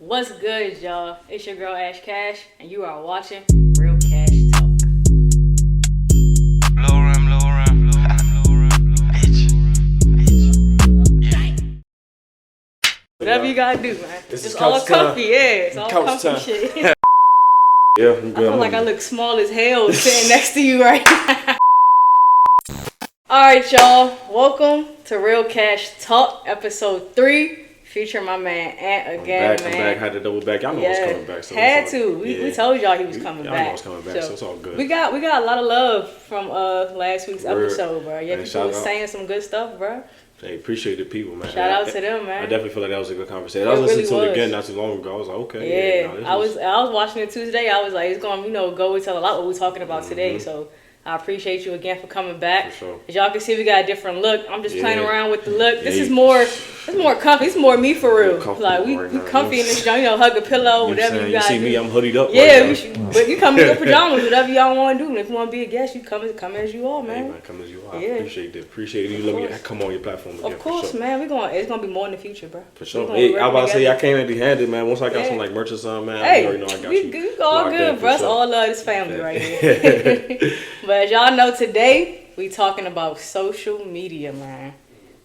What's good, y'all? It's your girl Kash, and you are watching Real Cash Talk. Low rim, bitch. Yeah. Whatever you gotta do, man. This is It's all couch comfy, time. yeah. It's all Couch comfy time. shit. Yeah, I'm I good. feel like I look small as hell sitting next to you right now. Alright, y'all. Welcome to Real Cash Talk, episode 3. Featuring my man Ant again, I'm back. Had to double back. Y'all know Yeah, I was coming back. So had it's all- to. We yeah. told y'all he was coming Y'all back. know I was coming back, so it's all good. We got a lot of love from last week's Word. episode, bro. Yeah, Man, people was shout out. saying some good stuff, bro. Hey, appreciate the people, man. Shout out to them, man. I definitely feel like that was a good conversation. It I was listening really to it was. again not too long ago. I was like, okay. Yeah, this I was watching it Tuesday. I was like, it's gonna go into a lot what we're talking about today. So I appreciate you again for coming back. For sure. As y'all can see, we got a different look. I'm just playing Yeah. around with the look. This Yeah, is more comfy. It's more me for real. comfortable Like we right now. comfy in this joint. Hug a pillow, You whatever you you gotta see do. me, I'm hoodied up. Yeah, right now. but you come in your pajamas, whatever y'all want to do. And if you want to be a guest, you come as you are, Hey, man. man, come as you are. Yeah. I appreciate it. Appreciate you. Let me course. come on your platform again. Of course, for sure. man. It's gonna be more in the future, bro. For sure. We gonna Hey, work I was about to say, together. I came empty-handed, man. Once I got Yeah. some like merch or something, man, Hey, I already know I got we you. all locked good, in, for bro. It's sure. all love this family right here. But as y'all know, today we talking about social media, man.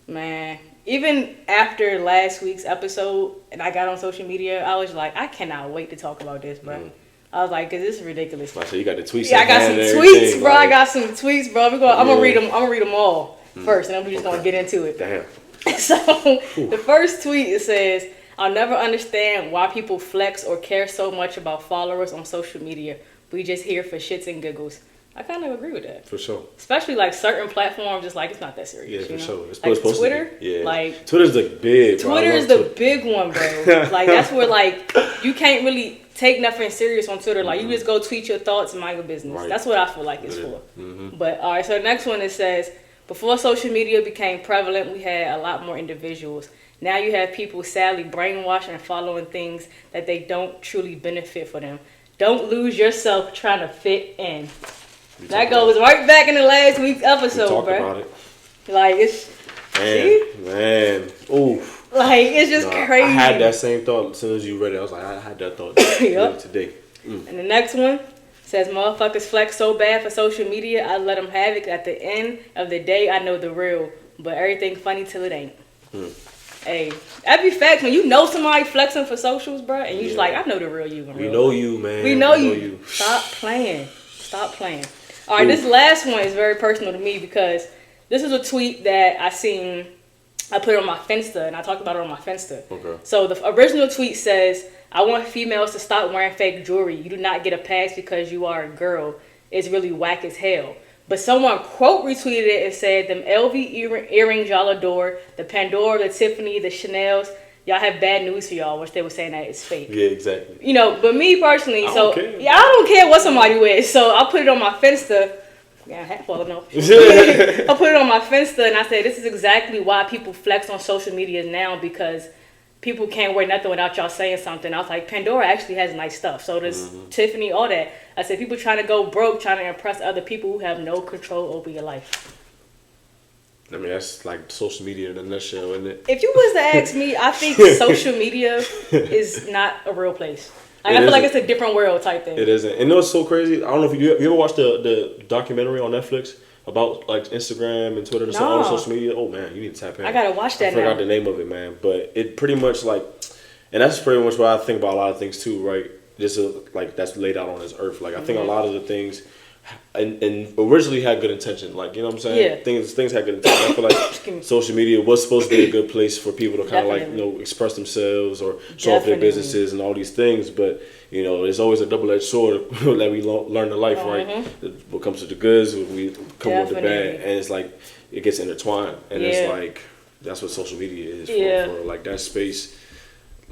Man, even after last week's episode and I got on social media, I was like, I cannot wait to talk about this, bro. I was like, 'cause this is ridiculous. So you got the tweets. Yeah, I in got some hand and tweets, everything, bro. I like, got some tweets, bro. I'm gonna Yeah. read them. I'm gonna read them all first, and then we're just gonna get into it. Damn. So the first tweet, it says, I'll never understand why people flex or care so much about followers on social media. We just here for shits and giggles. I kind of agree with that. For sure. Especially like certain platforms, just like it's not that serious. Yeah, for you know? sure. It's Like supposed Twitter, to be. Yeah. like Twitter's the big. bro. I Twitter is love the Twitter. big one, bro. Like that's where like you can't really take nothing serious on Twitter. Like you just go tweet your thoughts and mind your business. Right. That's what I feel like it's for. Mm-hmm. But all right, so the next one it says, before social media became prevalent, we had a lot more individuals. Now you have people sadly brainwashed and following things that they don't truly benefit for them. Don't lose yourself trying to fit in. That goes right back in the last week's episode, Talk bro. about it. Like it's Man. Oof. like it's just Nah, crazy. I had that same thought as soon as you read it. I was like, I had that thought Yup. today. And the next one says, motherfuckers flex so bad for social media, I let them have it. At the end of the day, I know the real, but everything funny till it ain't. Hey, that be facts. When you know somebody flexing for socials, bro, and you just like, I know the real you. In We real know life. you, man. We know you. Stop playing. Stop playing. All right, this last one is very personal to me because this is a tweet that I seen. I put it on my Finsta, and I talked about it on my Finsta. Okay. So the original tweet says, I want females to stop wearing fake jewelry. You do not get a pass because you are a girl. It's really whack as hell. But someone quote retweeted it and said, them LV earrings y'all adore, the Pandora, the Tiffany, the Chanels, y'all have bad news for y'all, which they were saying that it's fake. Yeah, exactly. You know, but me personally, I so don't care. yeah, I don't care what somebody wears. So I put it on my Finsta. Yeah, hat falling off. I put it on my Finsta and I said, this is exactly why people flex on social media now, because people can't wear nothing without y'all saying something. I was like, Pandora actually has nice stuff. So does Tiffany, all that. I said, people trying to go broke, trying to impress other people who have no control over your life. I mean, that's like social media in a nutshell, isn't it? If you was to ask me, I think social media is not a real place. Like, I feel like it's a different world type thing. It isn't. And you know what's so crazy? I don't know if you ever watched the documentary on Netflix about like Instagram and Twitter and all the social media. Oh man, you need to tap in. I gotta watch that I forgot now. the name of it, man. But it pretty much like, and that's pretty much what I think about a lot of things too, right? Just like that's laid out on this earth. Like I think a lot of the things, and originally had good intention. Like you know what I'm saying? Yeah. Things had good intention. I feel like social media was supposed to be a good place for people to kind of like express themselves or show off their businesses and all these things. But you know, there's always a double-edged sword that we learn in life, right? What comes to the goods, we come with the bad, and it's like it gets intertwined, and it's like that's what social media is for like that space.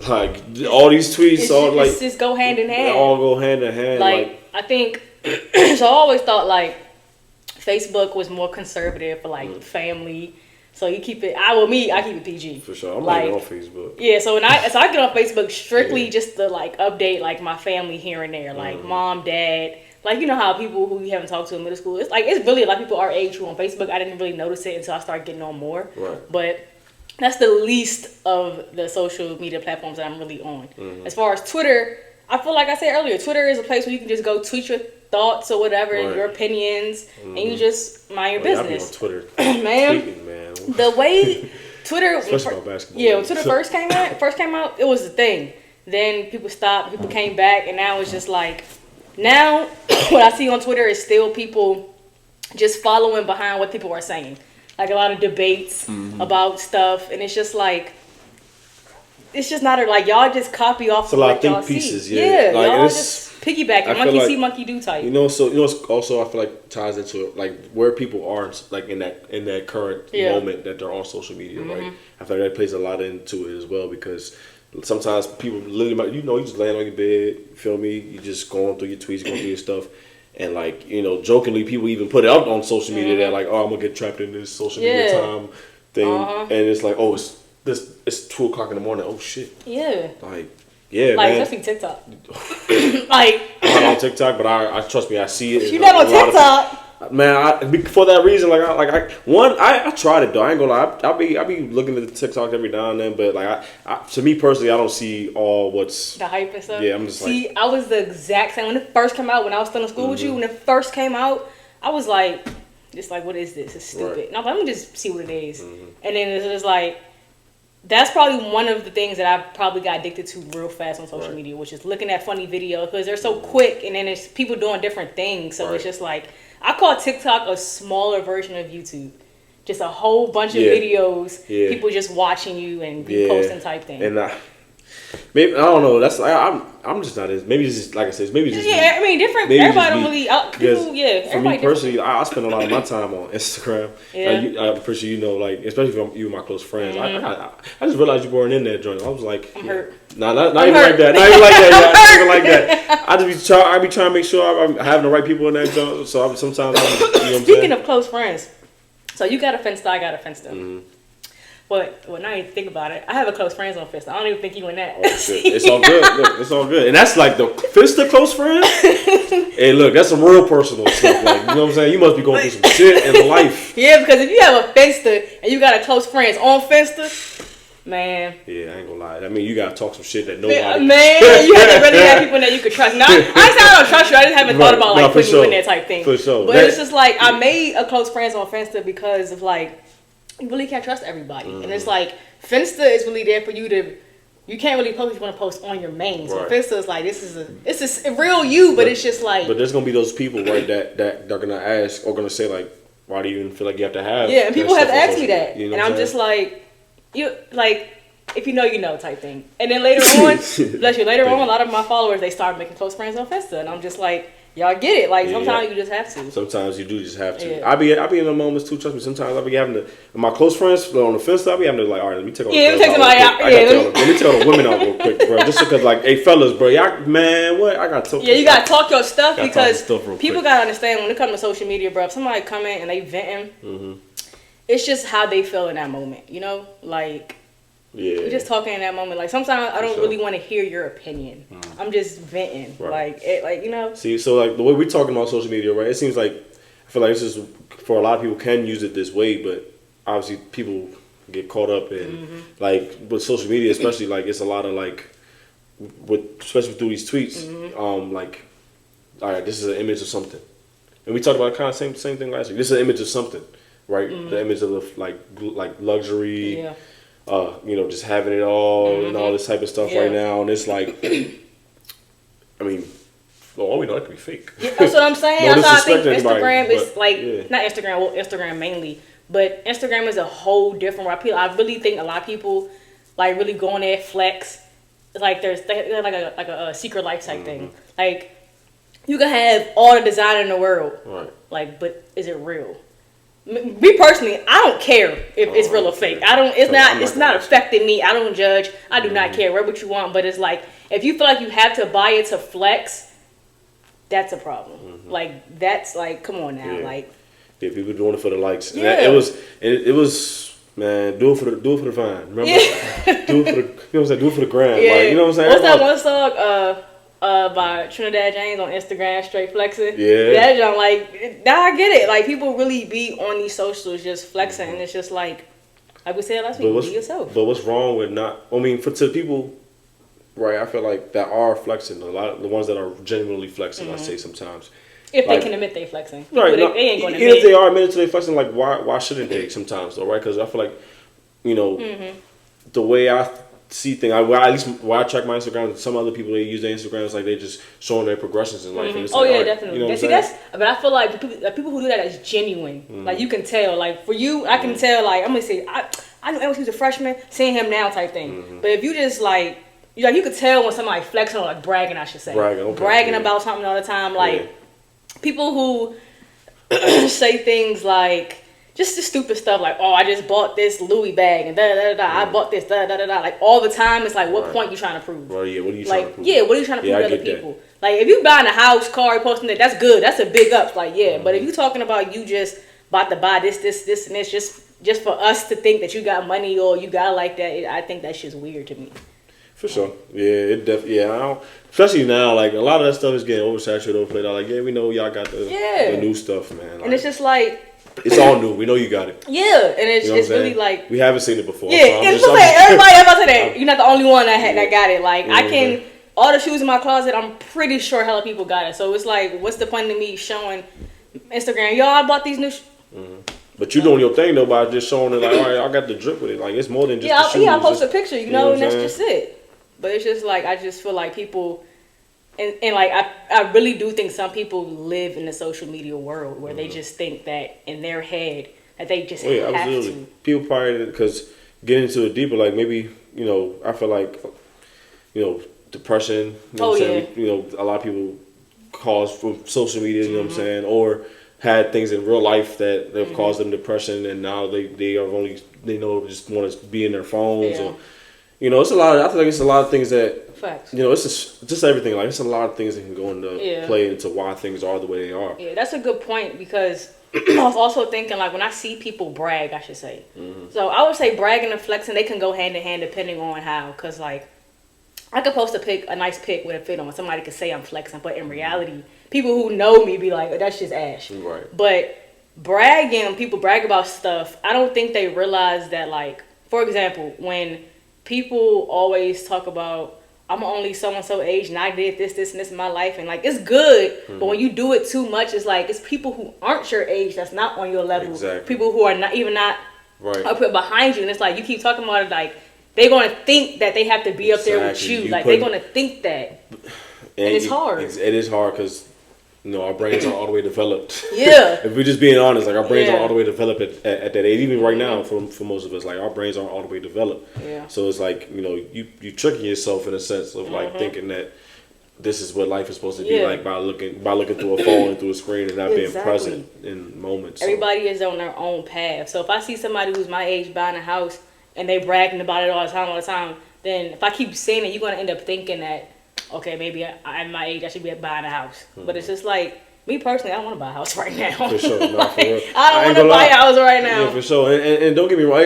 Like all these tweets, It's just go hand in hand. They all go hand in hand. Like I think, so I always thought like Facebook was more conservative for like family. So you keep it. I keep it PG. For sure, I'm like, not on Facebook. Yeah, so I get on Facebook strictly just to like update like my family here and there, like mom, dad. Like you know how people who you haven't talked to in middle school, it's really a lot of people our age who on Facebook. I didn't really notice it until I started getting on more. Right. But that's the least of the social media platforms that I'm really on. As far as Twitter, I feel like I said earlier, Twitter is a place where you can just go tweet your thoughts or whatever, your opinions, and you just mind your business. On Twitter, man. tweeting, man. The way Twitter, especially about basketball. Yeah, when Twitter first came out, it was the thing. Then people stopped, people came back, and now it's just like, now what I see on Twitter is still people just following behind what people are saying. Like a lot of debates about stuff, and it's just like, it's just not like y'all just copy off. It's a lot of think pieces, yeah. Like y'all just piggybacking, monkey see, monkey do type. So it's also I feel like ties into like where people are like in that current moment that they're on social media, right? I feel like that plays a lot into it as well, because sometimes people literally might, you just laying on your bed, you feel me? You just going through your tweets, going through your stuff. And like, jokingly, people even put it out on social media that like, oh, I'm gonna get trapped in this social media time thing, and it's like, oh, it's 2:00 in the morning. Oh shit. Yeah. Like, man. Especially TikTok. Like, I'm not on TikTok, but I trust me, I see it. You're not on TikTok. Man, for that reason, I tried it though. I ain't gonna lie. I be looking at the TikTok every now and then, but like, to me personally, I don't see all what's the hype and stuff. Yeah, I'm just I was the exact same when it first came out. When I was still in school with you, when it first came out, I was like, just like, what is this? It's stupid. Right. And I was like, let me just see what it is. And then it's just like, that's probably one of the things that I probably got addicted to real fast on social media, which is looking at funny videos, because they're so quick, and then it's people doing different things. So it's just like, I call TikTok a smaller version of YouTube. Just a whole bunch of videos, people just watching you and posting type thing. And maybe I don't know. That's I'm just not as, maybe it's just like I said. Maybe just I mean different. Everybody don't really. People, for me personally, I spend a lot of my time on Instagram. I'm pretty sure like, especially if you and my close friends. I just realized you weren't in that joint. I was like, I'm hurt. Not even like that. Not even like that. Not even like that. I be trying to make sure I'm having the right people in that joint. So sometimes Speaking of close friends, so you got a Finsta, I got a Finsta. But now you think about it, I have a close friends on Finsta. I don't even think you in that. Oh shit, it's all good. Look, it's all good, and that's like the Finsta close friends. Hey, look, that's some real personal stuff. Like, you know what I'm saying? You must be going through some shit in life. Yeah, because if you have a Finsta and you got a close friends on Finsta, man. Yeah, I ain't gonna lie. I mean, you gotta talk some shit that nobody. Man, you have to really have people that you could trust. Now, I say I don't trust you. I just haven't thought about like putting you in there type thing. For sure. But it's just like, I made a close friends on Finsta because of like, you really can't trust everybody. And it's like, Finsta is really there for you to, you can't really post if you want to post on your main. So Finsta is like, it's a real you, but it's just like. But there's going to be those people, right, that they're going to ask or going to say like, why do you even feel like you have to have. Yeah, and people have asked me that. You know and I'm just like, if you know type thing. And then later on, later on, a lot of my followers, they start making close friends on Finsta. And I'm just like, y'all get it. Like, sometimes you just have to. Sometimes you do just have to. Yeah. I be in the moments too, trust me. Sometimes I be having to, my close friends on the Finsta, I be having to like, all right, let me take all the girls out. Let me take all the women out real quick, bro. Just because like, hey fellas, bro, y'all, man, what? I got to talk. Yeah, you got to talk your stuff because people got to understand when it comes to social media, bro, if somebody come in and they venting, it's just how they feel in that moment, Like, we're just talking in that moment. Like, sometimes I don't really want to hear your opinion. I'm just venting. Right. See, so like the way we're talking about social media, right? It seems like, I feel like this is, for a lot of people can use it this way, but obviously people get caught up in, like, with social media, especially, like, it's a lot of, like, especially through these tweets, like, all right, this is an image of something. And we talked about kind of same thing last week. This is an image of something, right? The image of, like luxury, just having it all and all this type of stuff right now. And it's like, I mean, for all we know, it could be fake. Yeah, that's what I'm saying. That's why I think Instagram is like, not Instagram, well, Instagram mainly, but Instagram is a whole different way. I really think a lot of people like really go on there, flex. Like they're like a secret life type thing. Like, you can have all the design in the world, right? Like, but is it real? Me personally, I don't care if it's real or fake. It's not affecting me. I don't judge. I do not care. Wear what you want, but it's like, if you feel like you have to buy it to flex, that's a problem. Like, that's like, come on now, like. Yeah, people doing it for the likes. Yeah. It was man, do it for the vine. Remember? Yeah. Do it for the, you know what I'm saying? Do it for the gram. Yeah. Like, you know what I'm saying? What's that one song? By Trinidad James on Instagram, straight flexing. Yeah. That genre, like, now I get it. Like, people really be on these socials just flexing, and it's just like, Like we said last week, be yourself. But what's wrong with not? I mean, to people, right? I feel like that are flexing. A lot of the ones that are genuinely flexing. I say sometimes. If they can admit they flexing, right? They ain't going to admit. Even if they are admitted to they flexing, like why shouldn't they sometimes though, right? Because I feel like, you know, the way I see things, at least when I check my Instagram, some other people they use their Instagrams like they just showing their progressions in life. And it's like, Definitely. You know but I feel like people who do that is genuine. Like you can tell. Like for you, I can tell. Like I'm gonna say, I knew Emerson was a freshman, seeing him now type thing. But if you just like you could tell when somebody flexing or like bragging, I should say, bragging about something all the time. Like people who say things like. Just the stupid stuff like, oh, I just bought this Louis bag and I bought this like all the time. It's like, what point you trying to prove? Well, yeah, what are you trying to prove? Yeah, what are you trying to prove to other people? Like, if you buying a house, car, posting that, that's good. That's a big up. Like, but if you talking about you just about to buy this, and this, just for us to think that you got money or you got like that, I think that shit's weird to me. For sure. Yeah, I don't, especially now, like, a lot of that stuff is getting oversaturated, overplayed out. Like, yeah, we know y'all got the new stuff, man. Like, and it's just like... It's all new. We know you got it. Yeah, and it's really like... We haven't seen it before. Yeah, everybody about to that. You're not the only one that got it. Like, I can... All the shoes in my closet, I'm pretty sure hella people got it. So it's like, what's the point of me showing Instagram, yo, I bought these new... But you doing your thing, though, by just showing it, like, all right, I got the drip with it. Like, it's more than just the shoes. Yeah, I post a picture, you know, and that's just it. But it's just like, I just feel like people... And like I really do think some people live in the social media world where they just think that in their head that they just have to. People probably, because getting into it deeper, like maybe, you know, I feel like, you know, depression, you know what I'm saying? You know, a lot of people cause from social media, you know what I'm saying? Or had things in real life that have caused them depression and now they are only, just want to be in their phones or, you know, it's a lot of, I feel like it's a lot of things that, facts. You know, it's just everything. Like, it's a lot of things that can go into play into why things are the way they are. Yeah, that's a good point because I was also thinking, like, when I see people brag, I should say. So I would say bragging and flexing, they can go hand in hand depending on how. Because, like, I could post a nice pic with a fit on. Somebody could say I'm flexing. But in reality, people who know me be like, oh, that's just ash. Right. But bragging, people brag about stuff, I don't think they realize that, like, for example, when people always talk about, I'm only so-and-so age and I did this, and this in my life. And, like, it's good. But when you do it too much, it's like, it's people who aren't your age that's not on your level. Exactly. People who are not up behind you. And it's like, you keep talking about it like, they're going to think that they have to be up there with you. Like, they're going to think that. And it's hard. It is hard because, you know, our brains aren't all the way developed. Yeah. If we're just being honest, like, our brains aren't all the way developed at that age. Even right now, for most of us, like, our brains aren't all the way developed. Yeah. So it's like, you know, you tricking yourself in a sense of, like, thinking that this is what life is supposed to be like by looking through a phone and through a screen and not being present in moments. So. Everybody is on their own path. So if I see somebody who's my age buying a house and they bragging about it all the time, then if I keep saying it, you're going to end up thinking that, okay, maybe at my age I should be buying a house. But it's just like, me personally, I don't want to buy a house right now. For sure, for real. I don't want to buy a house right now. Yeah, for sure. And don't get me wrong,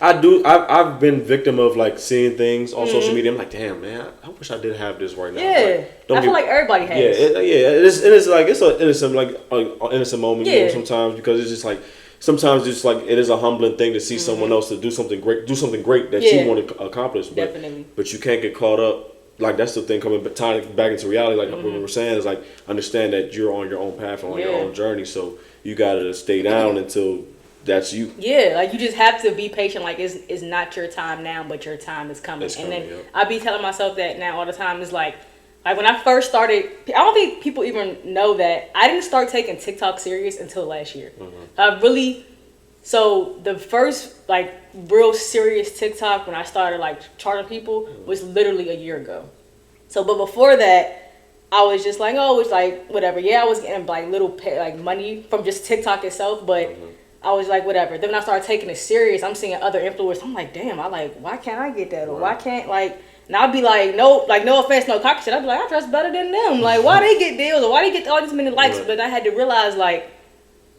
I've been victim of, like, seeing things on social media. I'm like, damn, man, I wish I did have this right now. Yeah, like, I feel like everybody has. It's like it's an innocent moment, you know, sometimes, because it's just like. Sometimes it's like it is a humbling thing to see someone else to do something great that you want to accomplish. But you can't get caught up. Like, that's the thing, tying back into reality. Like what we were saying is, like, understand that you're on your own path and on your own journey. So you gotta stay down until that's you. Yeah, like, you just have to be patient. Like, it's not your time now, but your time is coming. I be telling myself that now all the time. Is like when I first started, I don't think people even know that I didn't start taking TikTok serious until last year. So the first, like, real serious TikTok when I started, like, charting people was literally a year ago. So, but before that, I was just like, oh, it's like, whatever. Yeah, I was getting, like, little, like, money from just TikTok itself, but I was like, whatever. Then when I started taking it serious, I'm seeing other influencers. I'm like, damn, why can't I get that? Or why can't, like, and I'll be like, no offense, no cocky shit. I'll be like, I dress better than them. Like, why they get deals? Or why they get all these many likes? But I had to realize, like,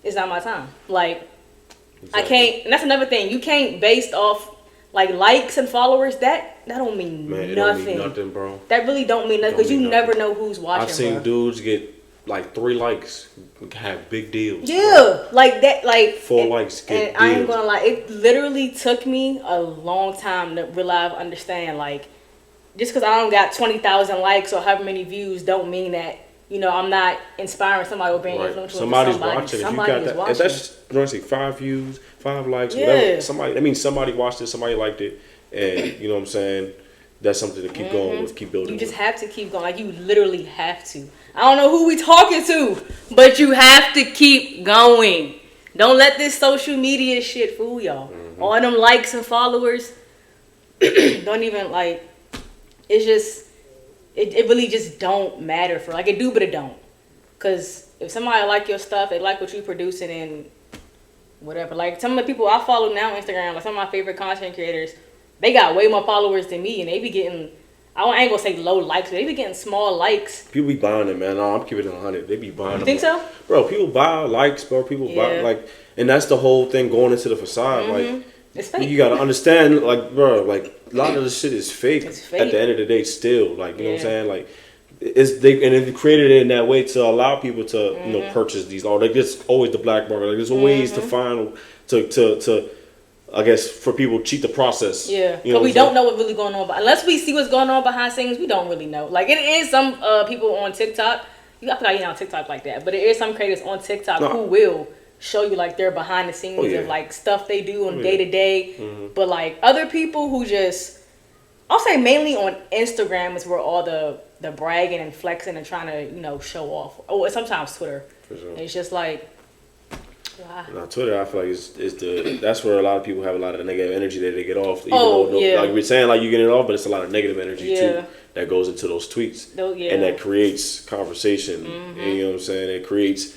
it's not my time. Like, I can't, and that's another thing. You can't based off, like, likes and followers. That don't mean nothing. It don't mean nothing, bro. That really don't mean nothing because you never know who's watching. I've seen dudes get like 3 likes have big deals. Yeah, bro. Like that, like 4 likes get and deals. I ain't gonna lie, it literally took me a long time to realize, understand, like, just because I don't got 20,000 likes or however many views, don't mean that, you know, I'm not inspiring somebody or being influential. Somebody's watching. Somebody if you got that, if that's, you know, say 5 views, 5 likes, whatever. That means somebody watched it, somebody liked it, and you know what I'm saying. That's something to keep going with, keep building. You just have to keep going. Like, you literally have to. I don't know who we talking to, but you have to keep going. Don't let this social media shit fool y'all. All them likes and followers, don't even, like, it's just, it really just don't matter for, like, it do, but it don't. Because if somebody like your stuff, they like what you producing and whatever. Like, some of the people I follow now on Instagram, like some of my favorite content creators, they got way more followers than me, and they be getting, I ain't gonna say low likes, but they be getting small likes. People be buying it, man. No, I'm keeping it 100. They be buying them. You think so? Bro, people buy likes, bro. People buy, like, and that's the whole thing going into the facade. Like, it's fake. You gotta understand, like, bro, like, a lot of this shit is fake. It's fake. At the end of the day, still. Like, you know what I'm saying? Like, they created it in that way to allow people to, you know, purchase these. Like, there's always the black market. Like, there's ways to find, to I guess, for people to cheat the process. Yeah, you know, but we don't know what's really going on. But unless we see what's going on behind scenes, we don't really know. Like, it is some people on TikTok. I forgot you're on TikTok like that, but it is some creators on TikTok who will show you, like, their behind the scenes of, like, stuff they do on day to day. But, like, other people who just, I'll say mainly on Instagram is where all the bragging and flexing and trying to, you know, show off. Or sometimes Twitter. For sure. It's just like, now, Twitter, I feel like that's where a lot of people have a lot of negative energy that they get off. Even though, like we're saying, like, you get it off, but it's a lot of negative energy too that goes into those tweets, and that creates conversation. And, you know what I'm saying? It creates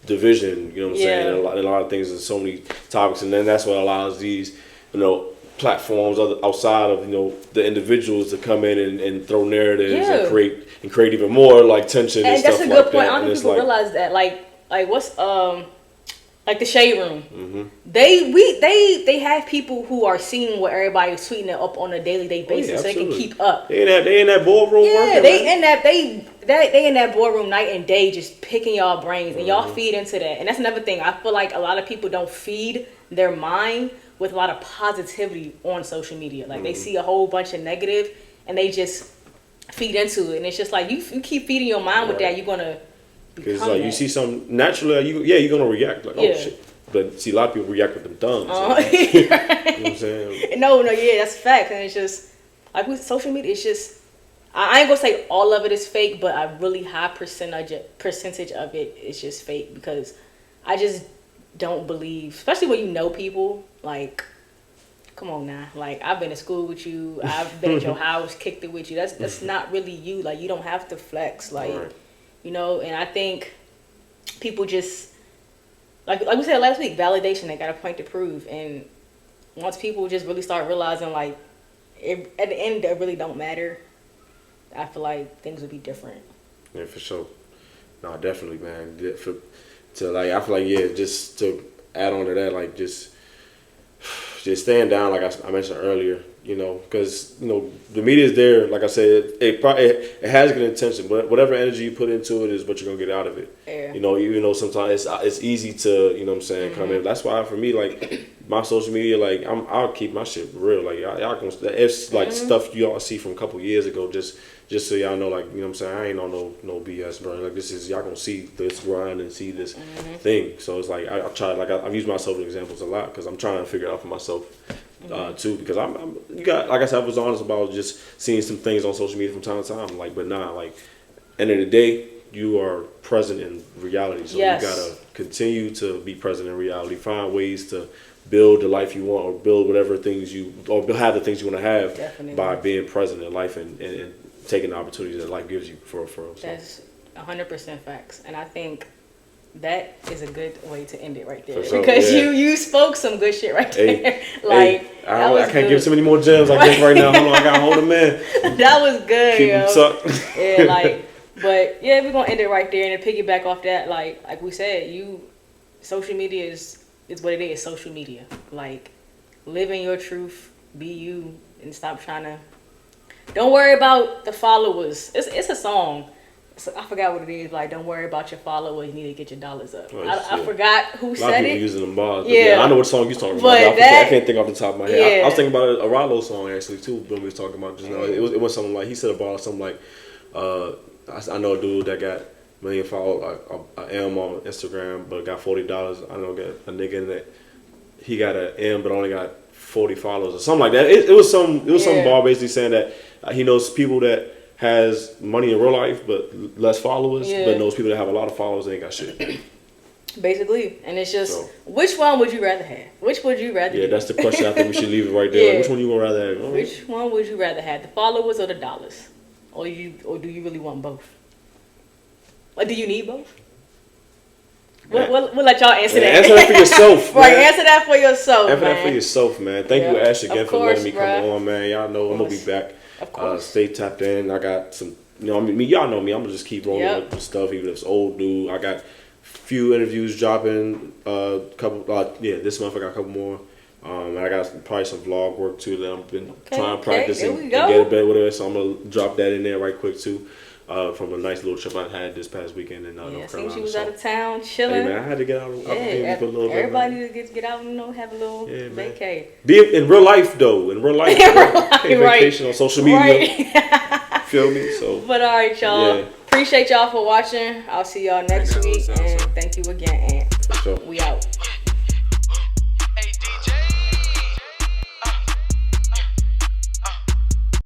division. You know what I'm saying? And a lot of things and so many topics, and then that's what allows these, you know, platforms outside of, you know, the individuals to come in and throw narratives and create even more, like, tension and stuff like that. And that's a good point. I don't think people realize that. Like what's like the Shade Room, they have people who are seeing what everybody's tweeting up on a daily basis, so they can keep up. They in that boardroom working. They in that boardroom night and day, just picking y'all brains, and y'all feed into that. And that's another thing. I feel like a lot of people don't feed their mind with a lot of positivity on social media. Like, they see a whole bunch of negative, and they just feed into it. And it's just like, you keep feeding your mind with that, you're gonna. Because, like, you see something naturally, you're gonna react like, oh shit. But see, a lot of people react with them thumbs. You know what I'm saying? No, that's facts. And it's just like with social media, it's just, I ain't gonna say all of it is fake, but a really high percentage of it is just fake, because I just don't believe, especially when you know people, like, come on now, like, I've been to school with you, I've been at your house, kicked it with you. That's not really you. Like, you don't have to flex, like. You know, and I think people just, like we said last week, validation, they got a point to prove. And once people just really start realizing, like, at the end, it really don't matter, I feel like things would be different. Yeah, for sure. No, definitely, man. I feel like, just to add on to that, like, just staying down, like I mentioned earlier, you know, because, you know, the media is there. Like I said, it has good intention, but whatever energy you put into it is what you're gonna get out of it. Yeah. You know, even though sometimes it's easy to, you know what I'm saying, come in. That's why for me, like, my social media, like, I'll keep my shit real. Like, y'all can, it's like stuff y'all see from a couple years ago, just so y'all know, like, you know what I'm saying, I ain't on no BS, bro. Like, this is, y'all gonna see this grind and see this thing. So it's like, I try, like, I've used myself as examples a lot, because I'm trying to figure it out for myself too, because you got, like I said, I was honest about just seeing some things on social media from time to time, like, but nah, like, end of the day, you are present in reality, so you gotta continue to be present in reality, find ways to build the life you want, or build whatever things or have the things you want to have by being present in life and taking the opportunities that life gives you for That's 100% facts. And I think that is a good way to end it right there. Sure, because you spoke some good shit right there. I can't give too many more gems I guess right now. Hold on, I gotta hold them in. That was good, Keep them tucked. But we're gonna end it right there, and to piggyback off that, like we said, social media is what it is. Social media, like, live in your truth, be you, and stop trying to. Don't worry about the followers. It's a song. So I forgot what it is. Like, don't worry about your followers. You need to get your dollars up. Oh, I forgot who said it. A lot of people using them bars. Yeah. I know what song you're talking about. I can't think off the top of my head. Yeah. I was thinking about a Rollo song actually too when we was talking about just now. It was something like he said a bar something like, I know a dude that got 1 million followers. I am on Instagram, but got $40. I know got a nigga in that he got an M, but only got 40 followers or something like that. It was some bar basically saying that he knows people that has money in real life but less followers, but knows people that have a lot of followers and ain't got shit. Basically, and it's just which one would you rather have? Which would you rather? Yeah, that's the question. I think we should leave it right there. Like, which one you gonna rather have? Which one would you rather have? The followers or the dollars? Or do you really want both? Or do you need both? We'll let y'all answer that. Answer that for yourself, right, answer that for yourself, Answer that for yourself, man. Thank you, Ash, again for letting me come on, man. Y'all know I'm gonna be back. Of course. Stay tapped in. I got some, y'all know me. I'm gonna just keep rolling with stuff, even if it's old dude. I got few interviews dropping. This month I got a couple more. And I got probably some vlog work too that I've been trying to practice and get a bit with it. So I'm gonna drop that in there right quick too. From a nice little trip I had this past weekend in North Carolina. She was out of town chilling. Hey man, I had to get out. For a little everybody bit, need to get out and have a little vacay. Be in real life though. In real life, vacation on social media. Right. Feel me? So. But all right, y'all. Yeah. Appreciate y'all for watching. I'll see y'all next week, and thank you again. And we out.